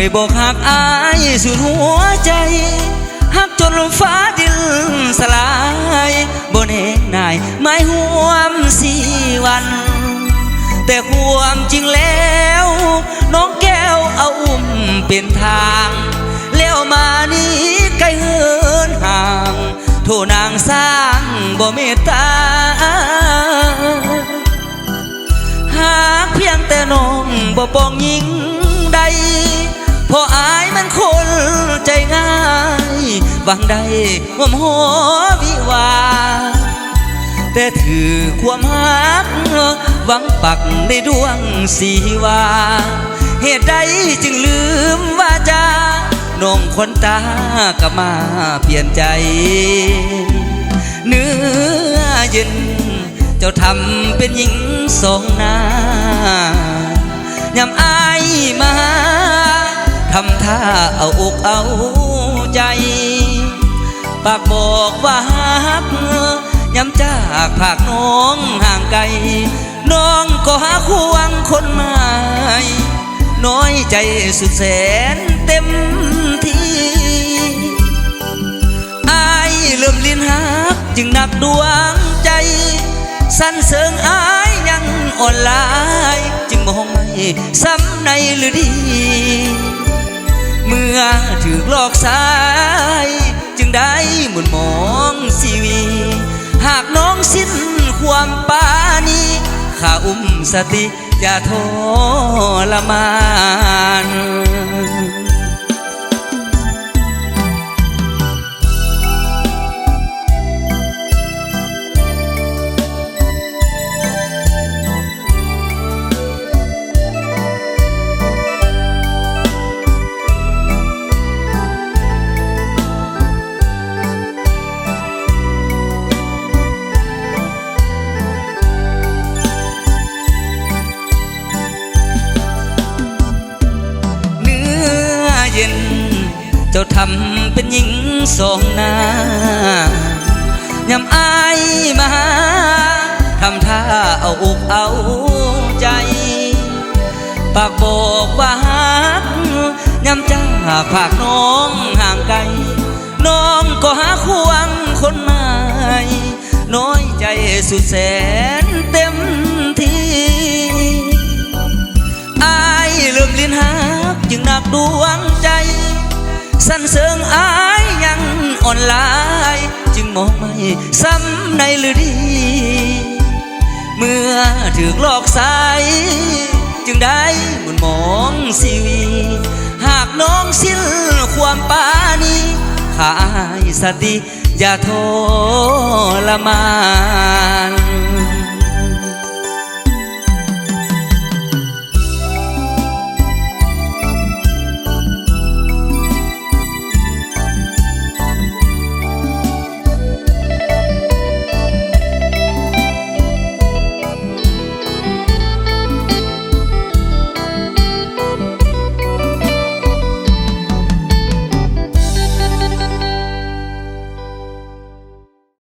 ยบอกหักอายสุดหัวใจหักจนฟ้าดินสลายบ่แน่นายไม้ห่วม4 วันแต่ความจริงแล้วน้องแก้วเอาอุ้มเป็นทางแล้วมานี้ไกลเหินห่างโทนางสร้างบ่เมตตาหากเพียงแต่น้องบ่ปองยิงใดพออายมันคนใจง่ายหวังใดว่าหอวิวาแต่ถือความหักหวังปักในดวงสีวาเหตุใดจึงลืมว่าจาน้องคนตากลับมาเปลี่ยนใจเนื้อเย็นเจ้าทำเป็นหญิงสองหน้ายำอายมาทำท่าเอาอกเอาใจปากบอกว่าฮักย้ำจากภาคน้องห่างไกลน้องก็หาควงคนใหม่น้อยใจสุดแสนเต็มที่อายเริ่มลิ้นฮักจึงหนักดวงใจสั้นเสิงอายยังอ่อนลายจึงมองไม่ซ้ำในหรือดีเมื่อถูกหลอกสายจึงได้หมุนมองชีวีหากน้องสิ้นความปานีข้าอุ้มสติอย่าทรมานเจ้าทำเป็นหญิงสองหน้ายำอายมาทำท่าเอาอกเอาใจปากบอกว่าฮักยำจากภาคน้องห่างไกลน้องก็หาควงคนใหม่น้อยใจสุดแสนเต็มที่อายเริ่มลิ้นฮักจึงหนักดวงใจสั้นเสิงอายยังอ่อนลายจึงมองไม่ซ้ำในหรือดีเมื่อถูกหลอกสายจึงได้หมุนมองชีวีหากน้องสิ้นความปานีข้าอายสติอย่าทรมาน